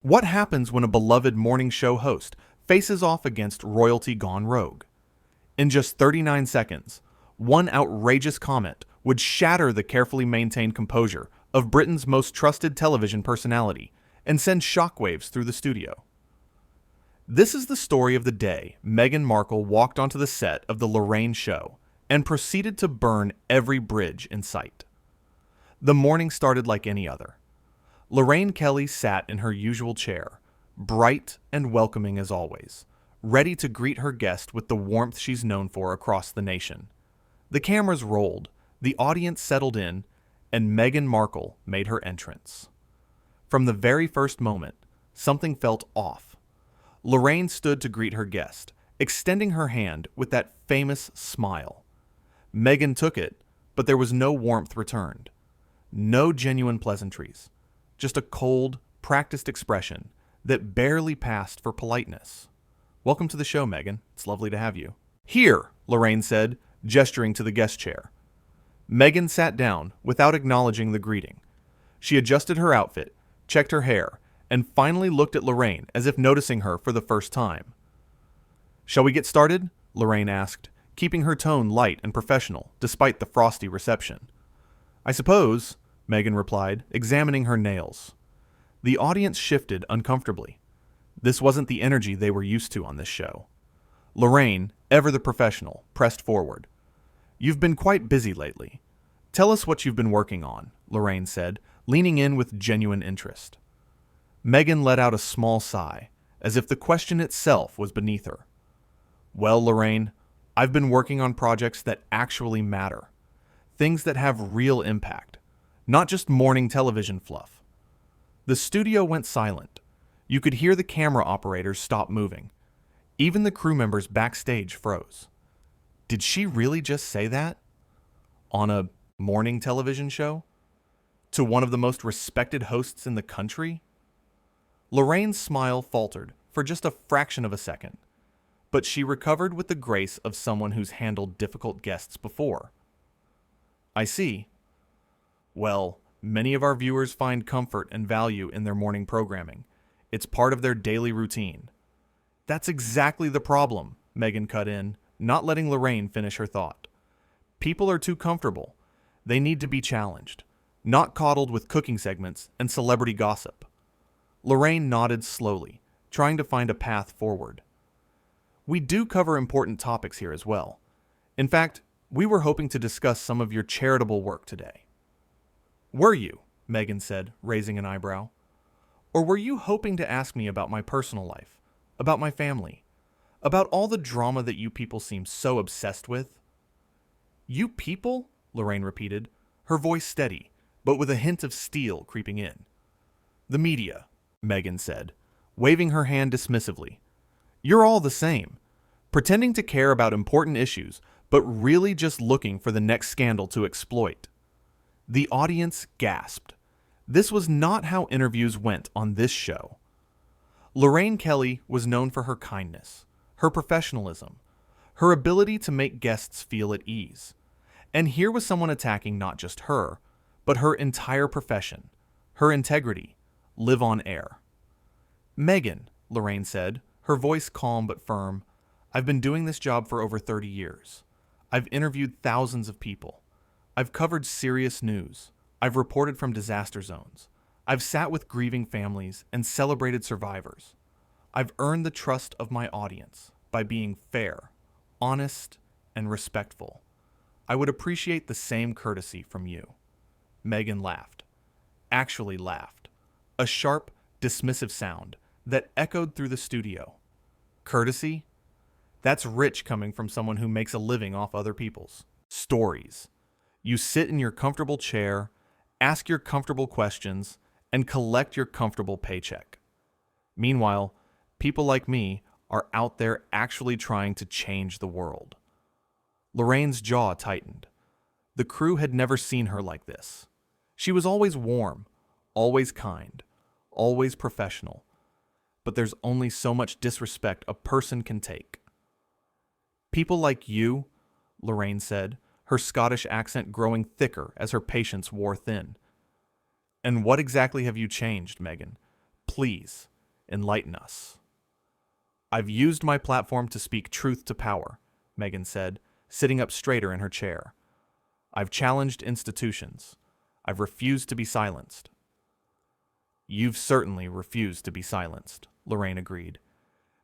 What happens when a beloved morning show host faces off against royalty gone rogue? In just 39 seconds, one outrageous comment would shatter the carefully maintained composure of Britain's most trusted television personality and send shockwaves through the studio. This is the story of the day Meghan Markle walked onto the set of the Lorraine show and proceeded to burn every bridge in sight. The morning started like any other. Lorraine Kelly sat in her usual chair, bright and welcoming as always, ready to greet her guest with the warmth she's known for across the nation. The cameras rolled, the audience settled in, and Meghan Markle made her entrance. From the very first moment, something felt off. Lorraine stood to greet her guest, extending her hand with that famous smile. Meghan took it, but there was no warmth returned. No genuine pleasantries. Just a cold, practiced expression that barely passed for politeness. "Welcome to the show, Meghan. It's lovely to have you." "Here," Lorraine said, gesturing to the guest chair. Meghan sat down without acknowledging the greeting. She adjusted her outfit, checked her hair, and finally looked at Lorraine as if noticing her for the first time. "Shall we get started?" Lorraine asked, keeping her tone light and professional despite the frosty reception. "I suppose," Meghan replied, examining her nails. The audience shifted uncomfortably. This wasn't the energy they were used to on this show. Lorraine, ever the professional, pressed forward. "You've been quite busy lately. Tell us what you've been working on," Lorraine said, leaning in with genuine interest. Meghan let out a small sigh, as if the question itself was beneath her. "Well, Lorraine, I've been working on projects that actually matter. Things that have real impact. Not just morning television fluff." The studio went silent. You could hear the camera operators stop moving. Even the crew members backstage froze. Did she really just say that? On a morning television show? To one of the most respected hosts in the country? Lorraine's smile faltered for just a fraction of a second, but she recovered with the grace of someone who's handled difficult guests before. "I see. Well, many of our viewers find comfort and value in their morning programming. It's part of their daily routine." "That's exactly the problem," Meghan cut in, not letting Lorraine finish her thought. "People are too comfortable. They need to be challenged, not coddled with cooking segments and celebrity gossip." Lorraine nodded slowly, trying to find a path forward. "We do cover important topics here as well. In fact, we were hoping to discuss some of your charitable work today." "Were you?" Meghan said, raising an eyebrow. "Or were you hoping to ask me about my personal life, about my family, about all the drama that you people seem so obsessed with?" "You people?" Lorraine repeated, her voice steady, but with a hint of steel creeping in. "The media," Meghan said, waving her hand dismissively. "You're all the same, pretending to care about important issues, but really just looking for the next scandal to exploit." The audience gasped. This was not how interviews went on this show. Lorraine Kelly was known for her kindness, her professionalism, her ability to make guests feel at ease. And here was someone attacking not just her, but her entire profession, her integrity, live on air. "Meghan," Lorraine said, her voice calm but firm, "I've been doing this job for over 30 years. I've interviewed thousands of people. I've covered serious news. I've reported from disaster zones. I've sat with grieving families and celebrated survivors. I've earned the trust of my audience by being fair, honest, and respectful. I would appreciate the same courtesy from you." Meghan laughed. Actually laughed. A sharp, dismissive sound that echoed through the studio. Courtesy? That's rich coming from someone who makes a living off other people's stories. You sit in your comfortable chair, ask your comfortable questions, and collect your comfortable paycheck. Meanwhile, people like me are out there actually trying to change the world. Lorraine's jaw tightened. The crew had never seen her like this. She was always warm, always kind, always professional. But there's only so much disrespect a person can take. "People like you," Lorraine said, her Scottish accent growing thicker as her patience wore thin. "And what exactly have you changed, Meghan? Please, enlighten us. I've used my platform to speak truth to power, Meghan said, sitting up straighter in her chair. I've challenged institutions. I've refused to be silenced. You've certainly refused to be silenced, Lorraine agreed.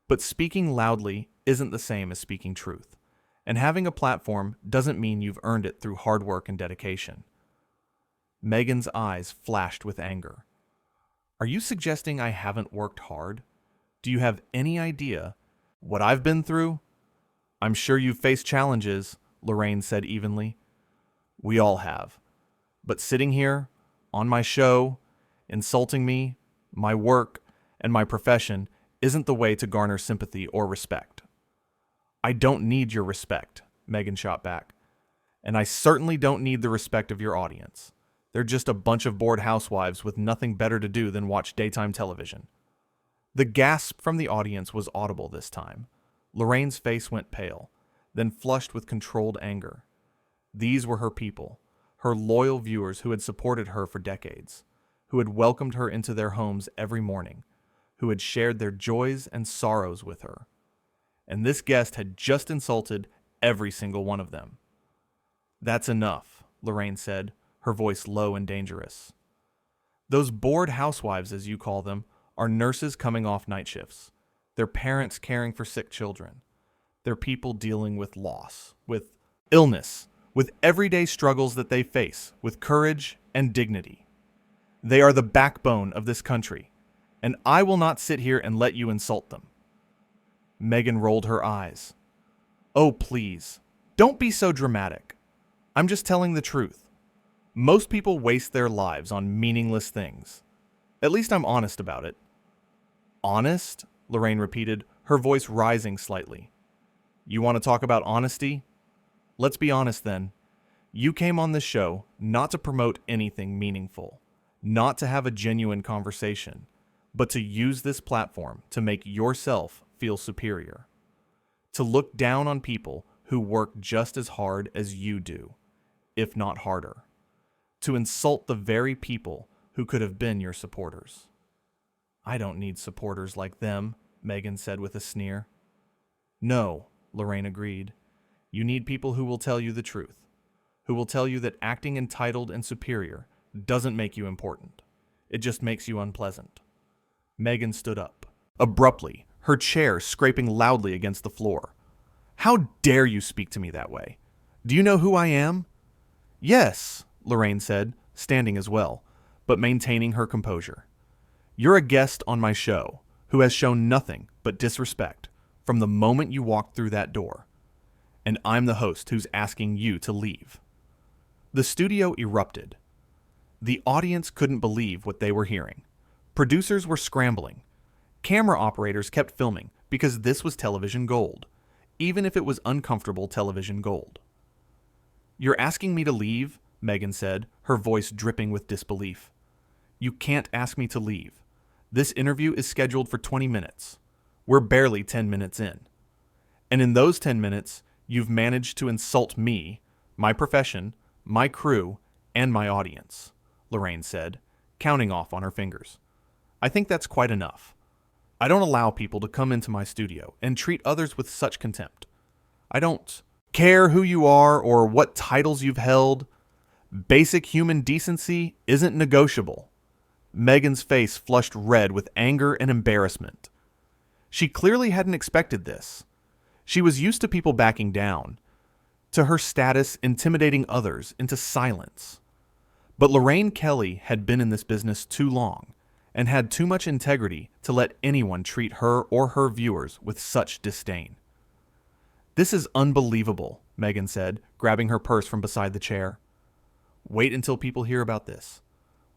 But speaking loudly isn't the same as speaking truth, and having a platform doesn't mean you've earned it through hard work and dedication. Meghan's eyes flashed with anger. Are you suggesting I haven't worked hard? Do you have any idea what I've been through? I'm sure you've faced challenges, Lorraine said evenly. We all have. But sitting here, on my show, insulting me, my work, and my profession isn't the way to garner sympathy or respect. I don't need your respect, Meghan shot back. And I certainly don't need the respect of your audience. They're just a bunch of bored housewives with nothing better to do than watch daytime television. The gasp from the audience was audible this time. Lorraine's face went pale, then flushed with controlled anger. These were her people, her loyal viewers who had supported her for decades, who had welcomed her into their homes every morning, who had shared their joys and sorrows with her. And this guest had just insulted every single one of them. That's enough, Lorraine said, her voice low and dangerous. Those bored housewives, as you call them, are nurses coming off night shifts. They're parents caring for sick children. They're people dealing with loss, with illness, with everyday struggles that they face, with courage and dignity. They are the backbone of this country, and I will not sit here and let you insult them. Meghan rolled her eyes. Oh, please, don't be so dramatic. I'm just telling the truth. Most people waste their lives on meaningless things. At least I'm honest about it. Honest? Lorraine repeated, her voice rising slightly. You want to talk about honesty? Let's be honest then. You came on this show not to promote anything meaningful, not to have a genuine conversation, but to use this platform to make yourself feel superior, to look down on people who work just as hard as you do, if not harder, to insult the very people who could have been your supporters. I don't need supporters like them, Meghan said with a sneer. No, Lorraine agreed. You need people who will tell you the truth, who will tell you that acting entitled and superior doesn't make you important. It just makes you unpleasant. Meghan stood up, abruptly, her chair scraping loudly against the floor. How dare you speak to me that way? Do you know who I am? Yes, Lorraine said, standing as well, but maintaining her composure. You're a guest on my show who has shown nothing but disrespect from the moment you walked through that door. And I'm the host who's asking you to leave. The studio erupted. The audience couldn't believe what they were hearing. Producers were scrambling. Camera operators kept filming because this was television gold, even if it was uncomfortable television gold. You're asking me to leave? Meghan said, her voice dripping with disbelief. You can't ask me to leave. This interview is scheduled for 20 minutes. We're barely 10 minutes in. And in those 10 minutes, you've managed to insult me, my profession, my crew, and my audience, Lorraine said, counting off on her fingers. I think that's quite enough. I don't allow people to come into my studio and treat others with such contempt. I don't care who you are or what titles you've held. Basic human decency isn't negotiable. Meghan's face flushed red with anger and embarrassment. She clearly hadn't expected this. She was used to people backing down, to her status intimidating others into silence. But Lorraine Kelly had been in this business too long and had too much integrity to let anyone treat her or her viewers with such disdain. This is unbelievable, Meghan said, grabbing her purse from beside the chair. Wait until people hear about this.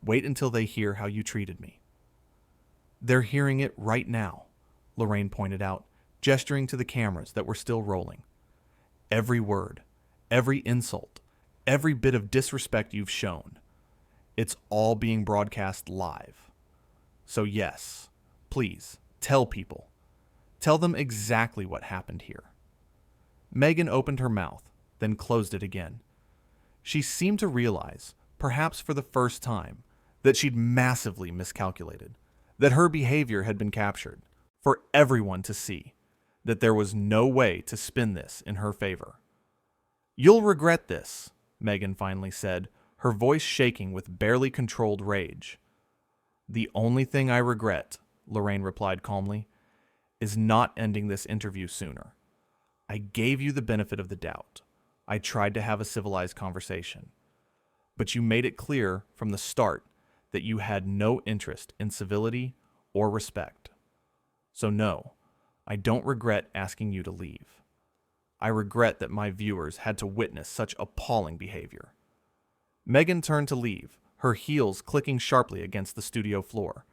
Wait until they hear how you treated me. They're hearing it right now, Lorraine pointed out, gesturing to the cameras that were still rolling. Every word, every insult, every bit of disrespect you've shown. It's all being broadcast live. So yes, please, tell people. Tell them exactly what happened here. Meghan opened her mouth, then closed it again. She seemed to realize, perhaps for the first time, that she'd massively miscalculated, that her behavior had been captured, for everyone to see, that there was no way to spin this in her favor. "You'll regret this," Meghan finally said, her voice shaking with barely controlled rage. "The only thing I regret," Lorraine replied calmly, "is not ending this interview sooner. I gave you the benefit of the doubt. I tried to have a civilized conversation. But you made it clear from the start that you had no interest in civility or respect. So no, I don't regret asking you to leave. I regret that my viewers had to witness such appalling behavior." Meghan turned to leave, her heels clicking sharply against the studio floor,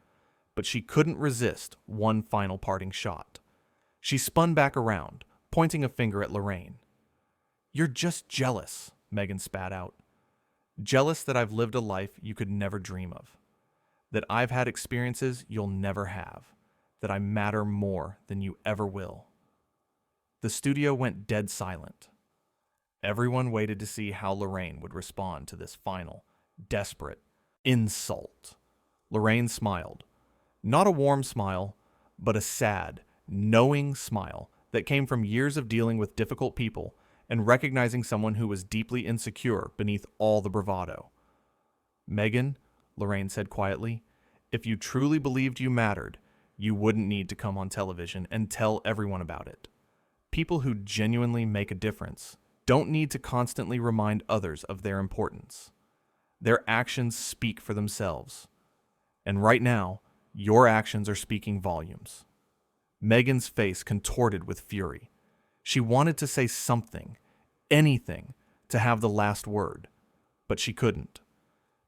but she couldn't resist one final parting shot. She spun back around, pointing a finger at Lorraine. "You're just jealous," Meghan spat out. "Jealous that I've lived a life you could never dream of. That I've had experiences you'll never have. That I matter more than you ever will." The studio went dead silent. Everyone waited to see how Lorraine would respond to this final, desperate insult. Lorraine smiled. Not a warm smile, but a sad, knowing smile that came from years of dealing with difficult people and recognizing someone who was deeply insecure beneath all the bravado. "Meghan," Lorraine said quietly, "if you truly believed you mattered, you wouldn't need to come on television and tell everyone about it. People who genuinely make a difference don't need to constantly remind others of their importance. Their actions speak for themselves. And right now, your actions are speaking volumes." Meghan's face contorted with fury. She wanted to say something, anything, to have the last word, but she couldn't.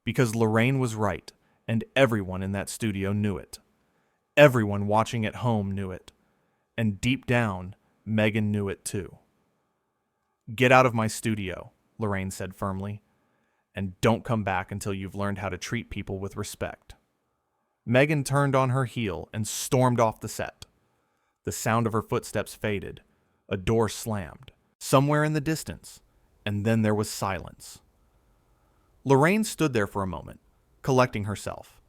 Because Lorraine was right, and everyone in that studio knew it. Everyone watching at home knew it. And deep down, Meghan knew it too. "Get out of my studio," Lorraine said firmly, "and don't come back until you've learned how to treat people with respect." Meghan turned on her heel and stormed off the set. The sound of her footsteps faded. A door slammed, somewhere in the distance, and then there was silence. Lorraine stood there for a moment, collecting herself.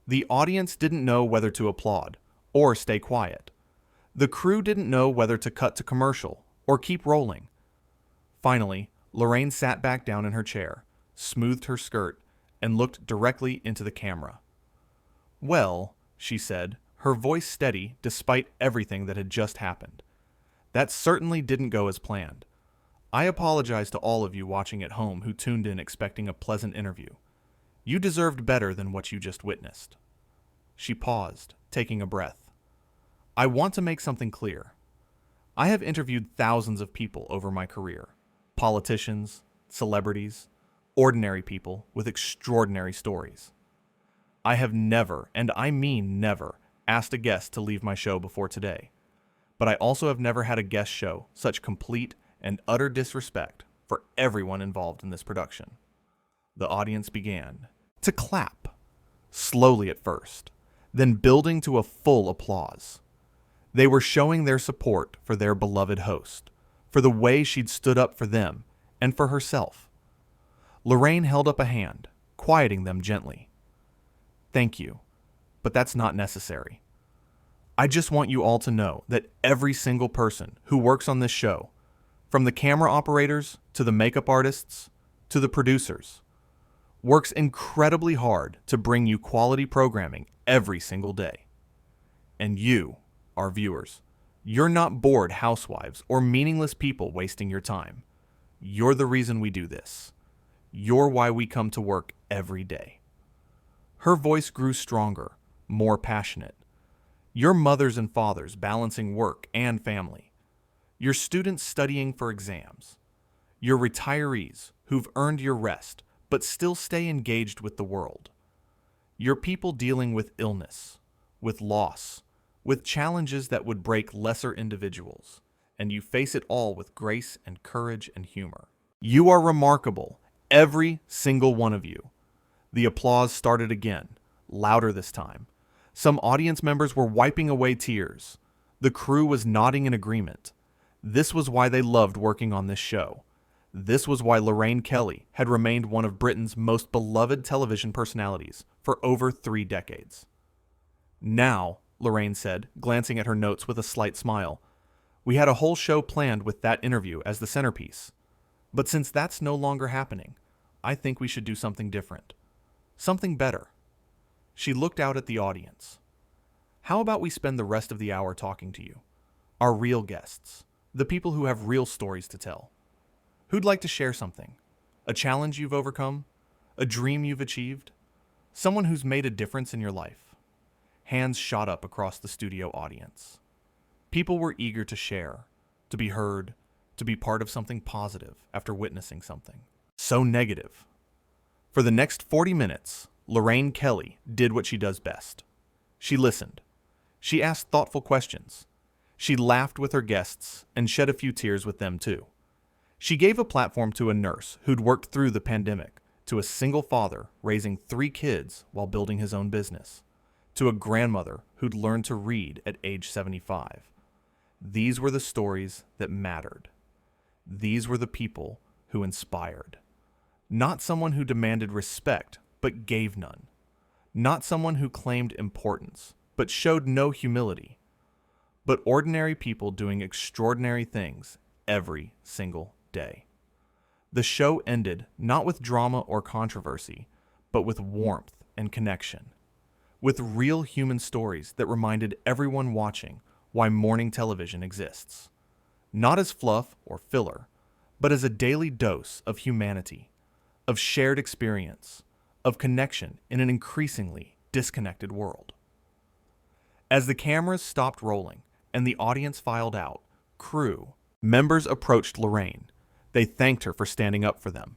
The audience didn't know whether to applaud or stay quiet. The crew didn't know whether to cut to commercial or keep rolling. Finally, Lorraine sat back down in her chair, smoothed her skirt, and looked directly into the camera. "Well," she said, her voice steady despite everything that had just happened, "that certainly didn't go as planned. I apologize to all of you watching at home who tuned in expecting a pleasant interview. You deserved better than what you just witnessed." She paused, taking a breath. "I want to make something clear. I have interviewed thousands of people over my career. Politicians, celebrities, ordinary people with extraordinary stories. I have never, and I mean never, asked a guest to leave my show before today. But I also have never had a guest show such complete and utter disrespect for everyone involved in this production." The audience began to clap, slowly at first, then building to a full applause. They were showing their support for their beloved host, for the way she'd stood up for them and for herself. Lorraine held up a hand, quieting them gently. "Thank you, but that's not necessary. I just want you all to know that every single person who works on this show, from the camera operators to the makeup artists to the producers, works incredibly hard to bring you quality programming every single day. And you, our viewers, you're not bored housewives or meaningless people wasting your time. You're the reason we do this. You're why we come to work every day." Her voice grew stronger, more passionate. "Your mothers and fathers balancing work and family. Your students studying for exams. Your retirees who've earned your rest but still stay engaged with the world. Your people dealing with illness, with loss, with challenges that would break lesser individuals, and you face it all with grace and courage and humor. You are remarkable, every single one of you." The applause started again, louder this time. Some audience members were wiping away tears. The crew was nodding in agreement. This was why they loved working on this show. This was why Lorraine Kelly had remained one of Britain's most beloved television personalities for over 3 decades. Now, Lorraine said, glancing at her notes with a slight smile, we had a whole show planned with that interview as the centerpiece. But since that's no longer happening, I think we should do something different. Something better. She looked out at the audience. How about we spend the rest of the hour talking to you? Our real guests. The people who have real stories to tell. Who'd like to share something? A challenge you've overcome? A dream you've achieved? Someone who's made a difference in your life? Hands shot up across the studio audience. People were eager to share, to be heard, to be part of something positive after witnessing something so negative. For the next 40 minutes, Lorraine Kelly did what she does best. She listened. She asked thoughtful questions. She laughed with her guests and shed a few tears with them too. She gave a platform to a nurse who'd worked through the pandemic, to a single father raising 3 kids while building his own business, to a grandmother who'd learned to read at age 75. These were the stories that mattered. These were the people who inspired. Not someone who demanded respect but gave none. Not someone who claimed importance but showed no humility. But ordinary people doing extraordinary things every single day. The show ended not with drama or controversy, but with warmth and connection. With real human stories that reminded everyone watching why morning television exists. Not as fluff or filler, but as a daily dose of humanity, of shared experience, of connection in an increasingly disconnected world. As the cameras stopped rolling and the audience filed out, crew, members approached Lorraine. They thanked her for standing up for them.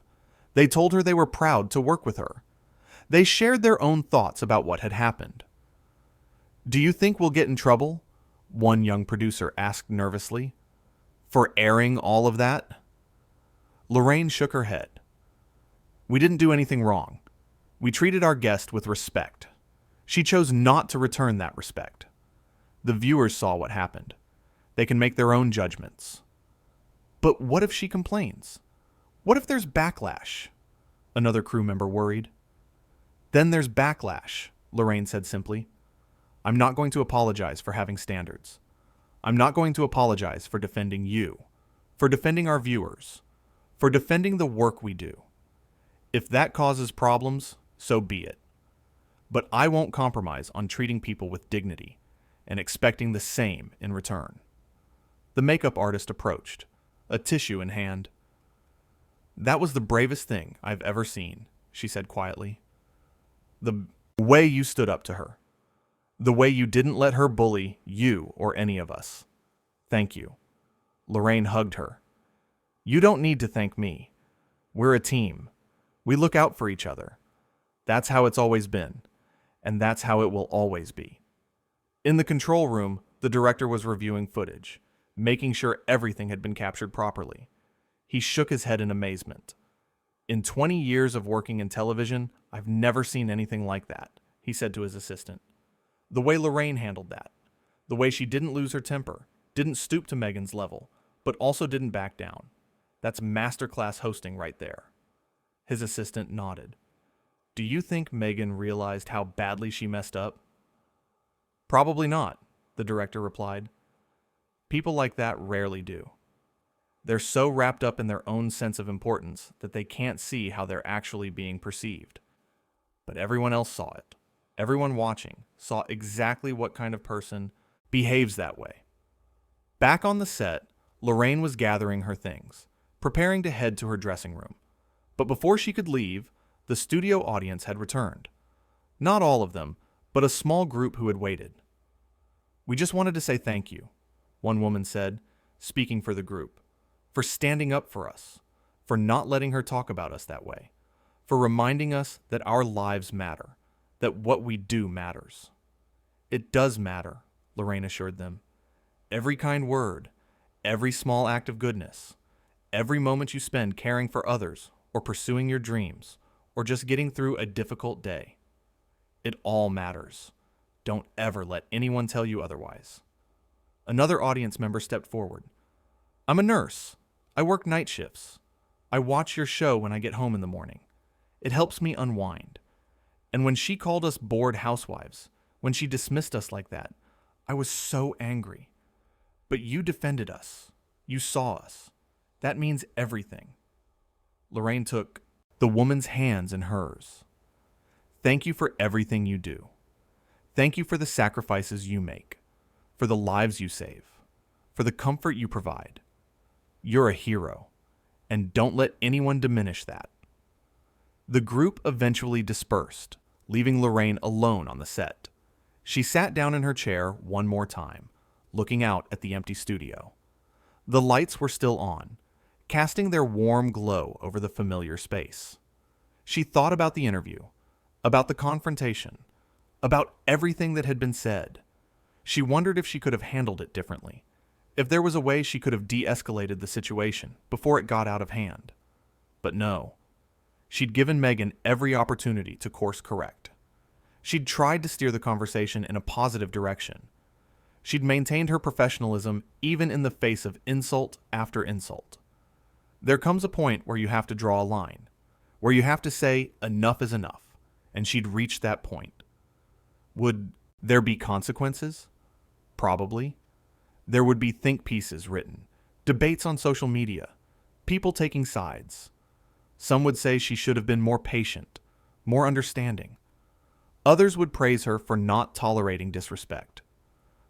They told her they were proud to work with her. They shared their own thoughts about what had happened. "Do you think we'll get in trouble?" one young producer asked nervously. "For airing all of that?" Lorraine shook her head. "We didn't do anything wrong. We treated our guest with respect. She chose not to return that respect. The viewers saw what happened. They can make their own judgments." "But what if she complains? What if there's backlash?" another crew member worried. "Then there's backlash," Lorraine said simply. "I'm not going to apologize for having standards. I'm not going to apologize for defending you, for defending our viewers, for defending the work we do. If that causes problems, so be it. But I won't compromise on treating people with dignity and expecting the same in return." The makeup artist approached, a tissue in hand. "That was the bravest thing I've ever seen," she said quietly. "The way you stood up to her. The way you didn't let her bully you or any of us. Thank you." Lorraine hugged her. "You don't need to thank me. We're a team. We look out for each other. That's how it's always been, and that's how it will always be." In the control room, the director was reviewing footage, making sure everything had been captured properly. He shook his head in amazement. "In 20 years of working in television, I've never seen anything like that," he said to his assistant. The way Lorraine handled that, the way she didn't lose her temper, didn't stoop to Meghan's level, but also didn't back down. That's masterclass hosting right there. His assistant nodded. "Do you think Meghan realized how badly she messed up?" "Probably not," the director replied. "People like that rarely do. They're so wrapped up in their own sense of importance that they can't see how they're actually being perceived. But everyone else saw it. Everyone watching saw exactly what kind of person behaves that way." Back on the set, Lorraine was gathering her things, preparing to head to her dressing room. But before she could leave, the studio audience had returned. Not all of them, but a small group who had waited. "We just wanted to say thank you," one woman said, speaking for the group, "for standing up for us, for not letting her talk about us that way, for reminding us that our lives matter, that what we do matters." "It does matter," Lorraine assured them. "Every kind word, every small act of goodness, every moment you spend caring for others or pursuing your dreams or just getting through a difficult day. It all matters. Don't ever let anyone tell you otherwise." Another audience member stepped forward. "I'm a nurse. I work night shifts. I watch your show when I get home in the morning. It helps me unwind. And when she called us bored housewives, When she dismissed us like that, I was so angry. But you defended us. You saw us. That means everything. Lorraine took the woman's hands in hers. Thank you for everything you do. Thank you for the sacrifices you make, for the lives you save, for the comfort you provide. You're a hero, and don't let anyone diminish that. The group eventually dispersed, leaving Lorraine alone on the set. She sat down in her chair one more time, looking out at the empty studio. The lights were still on, casting their warm glow over the familiar space. She thought about the interview, about the confrontation, about everything that had been said. She wondered if she could have handled it differently, if there was a way she could have de-escalated the situation before it got out of hand. But no. She'd given Meghan every opportunity to course correct. She'd tried to steer the conversation in a positive direction. She'd maintained her professionalism even in the face of insult after insult. There comes a point where you have to draw a line, where you have to say enough is enough, and she'd reached that point. Would there be consequences? Probably. There would be think pieces written, debates on social media, people taking sides. Some would say she should have been more patient, more understanding. Others would praise her for not tolerating disrespect.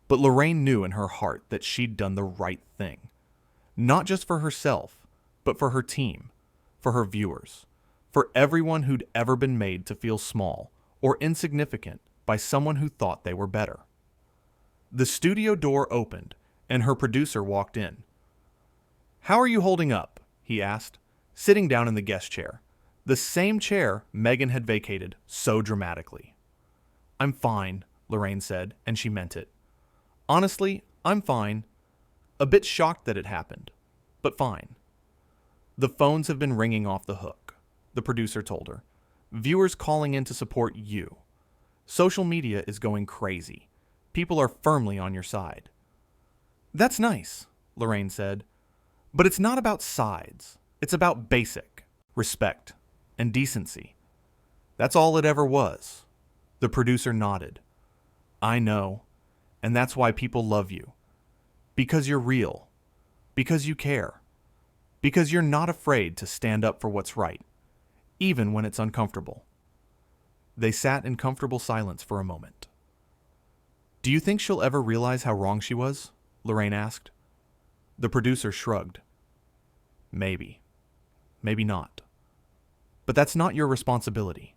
But Lorraine knew in her heart that she'd done the right thing. Not just for herself, but for her team, for her viewers, for everyone who'd ever been made to feel small or insignificant by someone who thought they were better. The studio door opened, and her producer walked in. "How are you holding up?" he asked, sitting down in the guest chair, the same chair Meghan had vacated so dramatically. "I'm fine," Lorraine said, and she meant it. "Honestly, I'm fine. A bit shocked that it happened, but fine." "The phones have been ringing off the hook," the producer told her. "Viewers calling in to support you. Social media is going crazy. People are firmly on your side." "That's nice," Lorraine said. "But it's not about sides. It's about basic respect and decency. That's all it ever was." The producer nodded. "I know, and that's why people love you. Because you're real. Because you care. Because you're not afraid to stand up for what's right, even when it's uncomfortable." They sat in comfortable silence for a moment. "Do you think she'll ever realize how wrong she was?" Lorraine asked. The producer shrugged. "Maybe. Maybe not. But that's not your responsibility.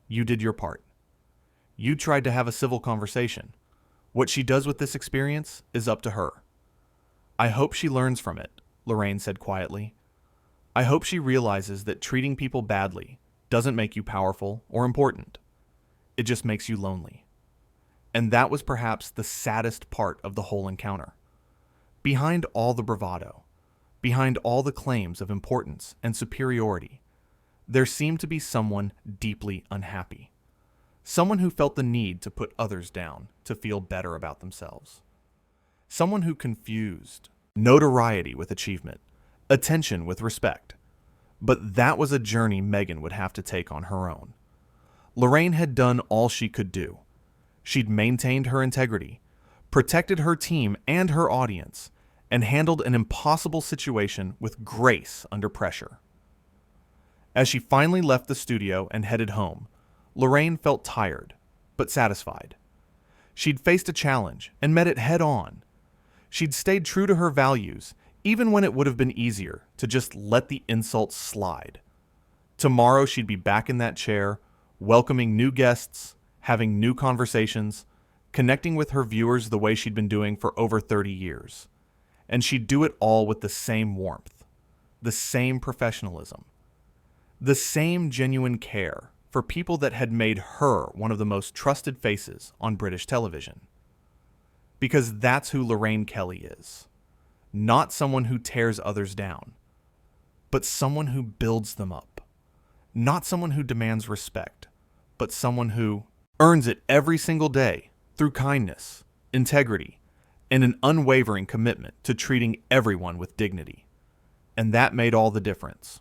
You did your part. You tried to have a civil conversation. What she does with this experience is up to her. I hope she learns from it," Lorraine said quietly. "I hope she realizes that treating people badly doesn't make you powerful or important. It just makes you lonely." And that was perhaps the saddest part of the whole encounter. Behind all the bravado, behind all the claims of importance and superiority, there seemed to be someone deeply unhappy. Someone who felt the need to put others down to feel better about themselves. Someone who confused notoriety with achievement, attention with respect. But that was a journey Meghan would have to take on her own. Lorraine had done all she could do. She'd maintained her integrity, protected her team and her audience, and handled an impossible situation with grace under pressure. As she finally left the studio and headed home, Lorraine felt tired, but satisfied. She'd faced a challenge and met it head on. She'd stayed true to her values, even when it would have been easier to just let the insults slide. Tomorrow she'd be back in that chair, welcoming new guests, having new conversations, connecting with her viewers the way she'd been doing for over 30 years. And she'd do it all with the same warmth, the same professionalism, the same genuine care for people that had made her one of the most trusted faces on British television. Because that's who Lorraine Kelly is. Not someone who tears others down, but someone who builds them up. Not someone who demands respect, but someone who earns it every single day through kindness, integrity, and an unwavering commitment to treating everyone with dignity. And that made all the difference.